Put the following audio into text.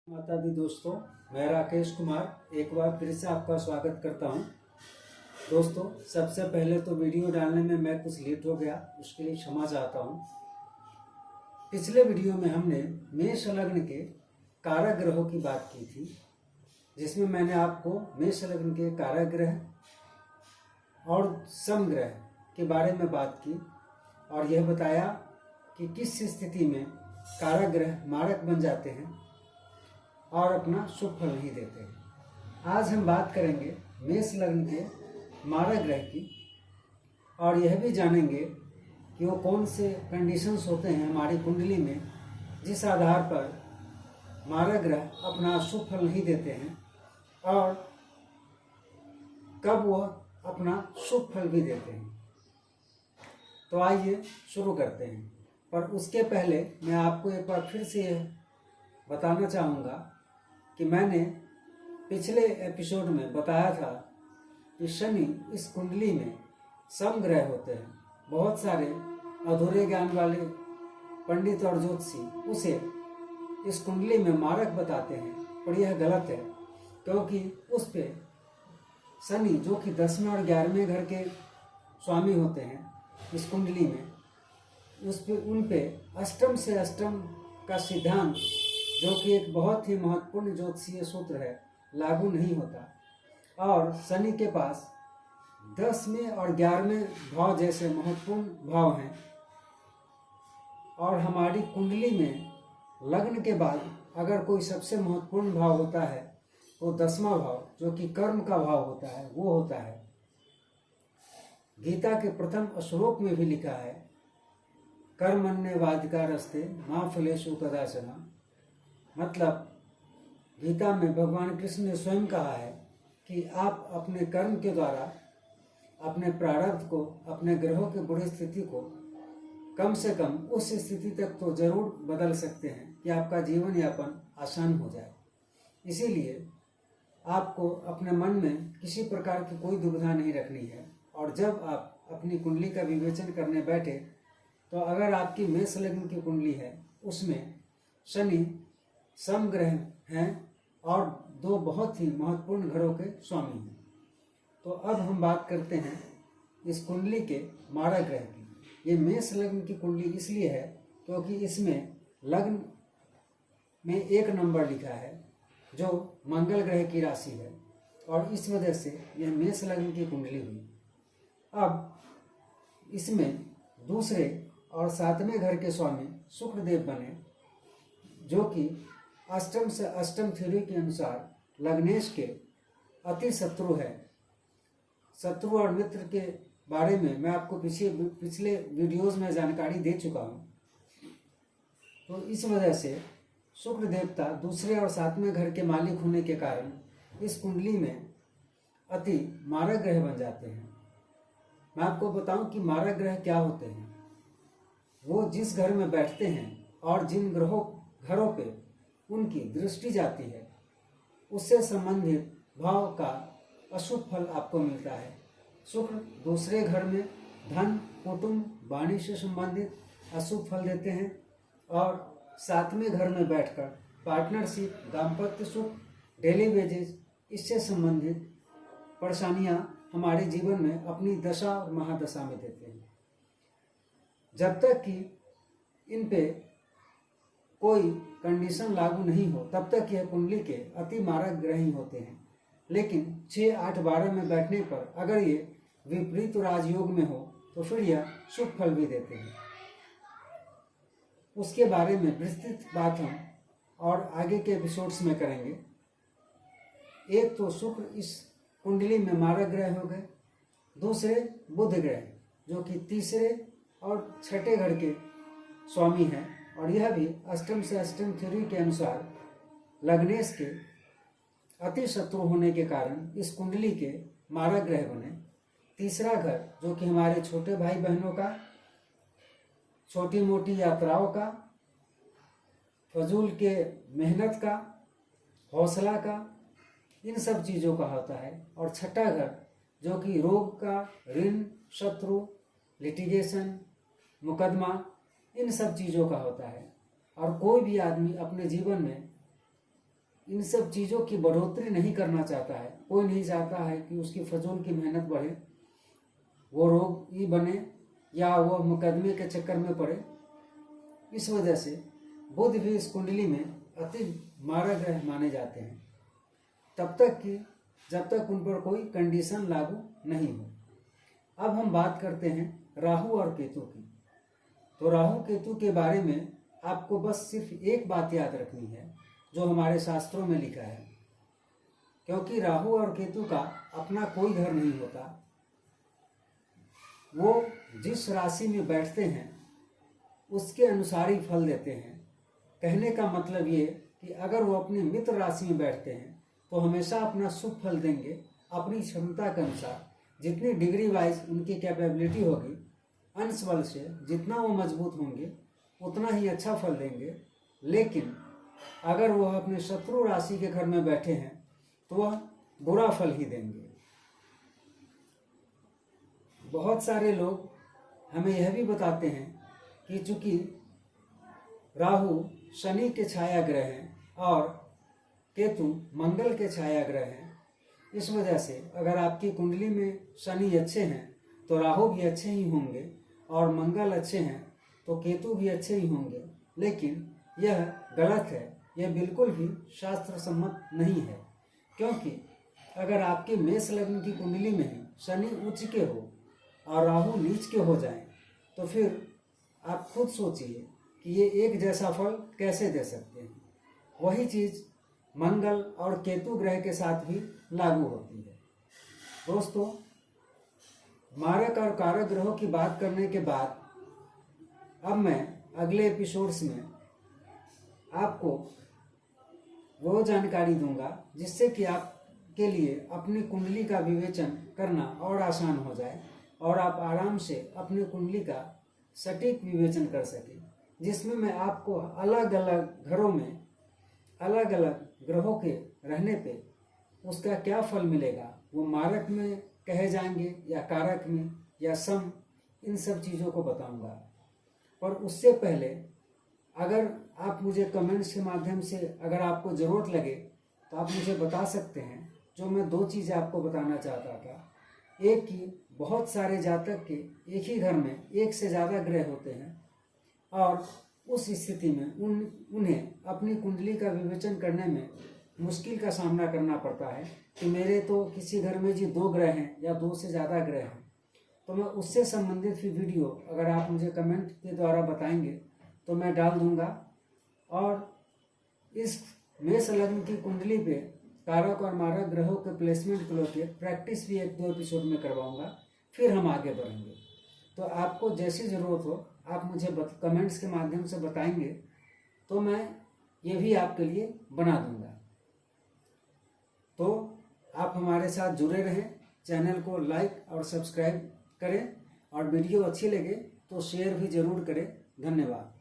माता दी दोस्तों, मैं राकेश कुमार एक बार फिर से आपका स्वागत करता हूं। दोस्तों, सबसे पहले तो वीडियो डालने में मैं कुछ लेट हो गया, उसके लिए क्षमा चाहता हूं। पिछले वीडियो में हमने मेष लग्न के कारक ग्रहों की बात की थी, जिसमें मैंने आपको मेष लग्न के कारक ग्रह और समग्रह के बारे में बात की और यह बताया कि किस स्थिति में कारक ग्रह मारक बन जाते हैं और अपना शुभ फल नहीं देते हैं। आज हम बात करेंगे मेष लग्न के मारक ग्रह की और यह भी जानेंगे कि वो कौन से कंडीशंस होते हैं हमारी कुंडली में जिस आधार पर मारक ग्रह अपना शुभ फल नहीं देते हैं और कब वह अपना शुभ फल भी देते हैं। तो आइए शुरू करते हैं, पर उसके पहले मैं आपको एक बार फिर से यह बताना चाहूँगा कि मैंने पिछले एपिसोड में बताया था कि शनि इस कुंडली में समग्रह होते हैं। बहुत सारे अधूरे ज्ञान वाले पंडित और ज्योतिषी उसे इस कुंडली में मारक बताते हैं, पर यह गलत है, क्योंकि उस पे शनि जो कि 10वें और 11वें घर के स्वामी होते हैं इस कुंडली में, उस पे उन पे अष्टम से अष्टम का सिद्धांत, जो कि एक बहुत ही महत्वपूर्ण ज्योतिषीय सूत्र है, लागू नहीं होता। और शनि के पास 10वें और 11वें भाव जैसे महत्वपूर्ण भाव हैं और हमारी कुंडली में लग्न के बाद अगर कोई सबसे महत्वपूर्ण भाव होता है तो 10वां भाव, जो कि कर्म का भाव होता है, वो होता है। गीता के प्रथम श्लोक में भी लिखा है, कर्मण्येवाधिकारस्ते मा फलेषु कदाचन। मतलब गीता में भगवान कृष्ण ने स्वयं कहा है कि आप अपने कर्म के द्वारा अपने प्रारब्ध को, अपने ग्रहों की बुरी स्थिति को कम से कम उस स्थिति तक तो जरूर बदल सकते हैं कि आपका जीवन यापन आसान हो जाए। इसीलिए आपको अपने मन में किसी प्रकार की कोई दुविधा नहीं रखनी है। और जब आप अपनी कुंडली का विवेचन करने बैठे तो अगर आपकी मेष लग्न की कुंडली है, उसमें शनि समग्रह हैं और दो बहुत ही महत्वपूर्ण घरों के स्वामी हैं। तो अब हम बात करते हैं इस कुंडली के मारक ग्रह की। ये मेष लग्न की कुंडली इसलिए है क्योंकि इसमें लग्न में 1 नंबर लिखा है, जो मंगल ग्रह की राशि है, और इस वजह से यह मेष लग्न की कुंडली हुई। अब इसमें दूसरे और 7वें घर के स्वामी शुक्रदेव बने, जो कि अष्टम से अष्टम थ्योरी के अनुसार लग्नेश के अति शत्रु है। शत्रु और मित्र के बारे में मैं आपको पिछले वीडियोस में जानकारी दे चुका हूँ। तो इस वजह से शुक्र देवता दूसरे और 7वें घर के मालिक होने के कारण इस कुंडली में अति मारक ग्रह बन जाते हैं। मैं आपको बताऊं कि मारक ग्रह क्या होते हैं। वो जिस घर में बैठते हैं और जिन घरों पे उनकी दृष्टि जाती है, उससे संबंधित भाव का अशुभ फल आपको मिलता है। शुक्र दूसरे घर में धन, कुटुंब, वाणी से संबंधित अशुभ फल देते हैं और 7वें घर में बैठकर पार्टनरशिप, दाम्पत्य सुख, डेली वेजेस, इससे संबंधित परेशानियां हमारे जीवन में अपनी दशा और महादशा में देते हैं। जब तक कि इन पे कोई कंडीशन लागू नहीं हो तब तक यह कुंडली के अति मारक ग्रह ही होते हैं। लेकिन 6, 8, 12 में बैठने पर अगर ये विपरीत राजयोग में हो तो फिर यह शुभ फल भी देते हैं। उसके बारे में विस्तृत बात हम और आगे के एपिसोड्स में करेंगे। एक तो शुक्र इस कुंडली में मारक ग्रह हो गए, दूसरे बुध ग्रह, जो कि तीसरे और 6ठे घर के स्वामी हैं, और यह भी अष्टम से अष्टम थ्योरी के अनुसार लग्नेश के अति शत्रु होने के कारण इस कुंडली के मारक ग्रह बने। तीसरा घर, जो कि हमारे छोटे भाई बहनों का, छोटी मोटी यात्राओं का, फजूल के मेहनत का, हौसला का, इन सब चीज़ों का होता है। और 6ठा घर, जो कि रोग का, ऋण, शत्रु, लिटिगेशन, मुकदमा, इन सब चीज़ों का होता है। और कोई भी आदमी अपने जीवन में इन सब चीज़ों की बढ़ोतरी नहीं करना चाहता है। कोई नहीं चाहता है कि उसकी फजूल की मेहनत बढ़े, वो रोगी बने या वो मुकदमे के चक्कर में पड़े। इस वजह से बुध भी इस कुंडली में अति मारक ग्रह माने जाते हैं, तब तक कि जब तक उन पर कोई कंडीशन लागू नहीं हो। अब हम बात करते हैं राहु और केतु की। तो राहु केतु के बारे में आपको बस सिर्फ एक बात याद रखनी है जो हमारे शास्त्रों में लिखा है, क्योंकि राहु और केतु का अपना कोई घर नहीं होता। वो जिस राशि में बैठते हैं उसके अनुसार ही फल देते हैं। कहने का मतलब ये कि अगर वो अपनी मित्र राशि में बैठते हैं तो हमेशा अपना शुभ फल देंगे अपनी क्षमता के अनुसार। जितनी डिग्री वाइज उनकी कैपेबिलिटी होगी, अंश बल से जितना वो मजबूत होंगे उतना ही अच्छा फल देंगे। लेकिन अगर वह अपने शत्रु राशि के घर में बैठे हैं तो वह बुरा फल ही देंगे। बहुत सारे लोग हमें यह भी बताते हैं कि चूंकि राहु शनि के छाया ग्रह हैं और केतु मंगल के छाया ग्रह हैं, इस वजह से अगर आपकी कुंडली में शनि अच्छे हैं तो राहु भी अच्छे ही होंगे और मंगल अच्छे हैं तो केतु भी अच्छे ही होंगे। लेकिन यह गलत है, यह बिल्कुल भी शास्त्र सम्मत नहीं है। क्योंकि अगर आपके मेष लग्न की कुंडली में ही शनि उच्च के हो और राहु नीच के हो जाएं, तो फिर आप खुद सोचिए कि ये एक जैसा फल कैसे दे सकते हैं। वही चीज़ मंगल और केतु ग्रह के साथ भी लागू होती है। दोस्तों, मारक और कारक ग्रहों की बात करने के बाद अब मैं अगले एपिसोड्स में आपको वो जानकारी दूंगा जिससे कि आपके लिए अपनी कुंडली का विवेचन करना और आसान हो जाए और आप आराम से अपनी कुंडली का सटीक विवेचन कर सकें, जिसमें मैं आपको अलग अलग घरों में अलग अलग ग्रहों के रहने पे उसका क्या फल मिलेगा, वो मारक में कहे जाएंगे या कारक में या सम, इन सब चीज़ों को बताऊंगा। पर उससे पहले अगर आप मुझे कमेंट्स के माध्यम से अगर आपको ज़रूरत लगे तो आप मुझे बता सकते हैं। जो मैं दो चीज़ें आपको बताना चाहता था, एक कि बहुत सारे जातक के एक ही घर में एक से ज़्यादा ग्रह होते हैं और उस स्थिति में उन्हें अपनी कुंडली का विवेचन करने में मुश्किल का सामना करना पड़ता है कि मेरे तो किसी घर में जी 2 ग्रह हैं या 2 से ज़्यादा ग्रह हैं। तो मैं उससे संबंधित भी वीडियो अगर आप मुझे कमेंट के द्वारा बताएंगे तो मैं डाल दूंगा। और इस मेष लग्न की कुंडली पे कारक और मारक ग्रहों के प्लेसमेंट को लेकर प्रैक्टिस भी 1-2 एपिसोड में करवाऊंगा, फिर हम आगे बढ़ेंगे। तो आपको जैसी ज़रूरत हो आप मुझे कमेंट्स के माध्यम से बताएंगे तो मैं ये भी आपके लिए बना दूंगा। तो आप हमारे साथ जुड़े रहें, चैनल को लाइक और सब्सक्राइब करें और वीडियो अच्छी लगे तो शेयर भी ज़रूर करें। धन्यवाद।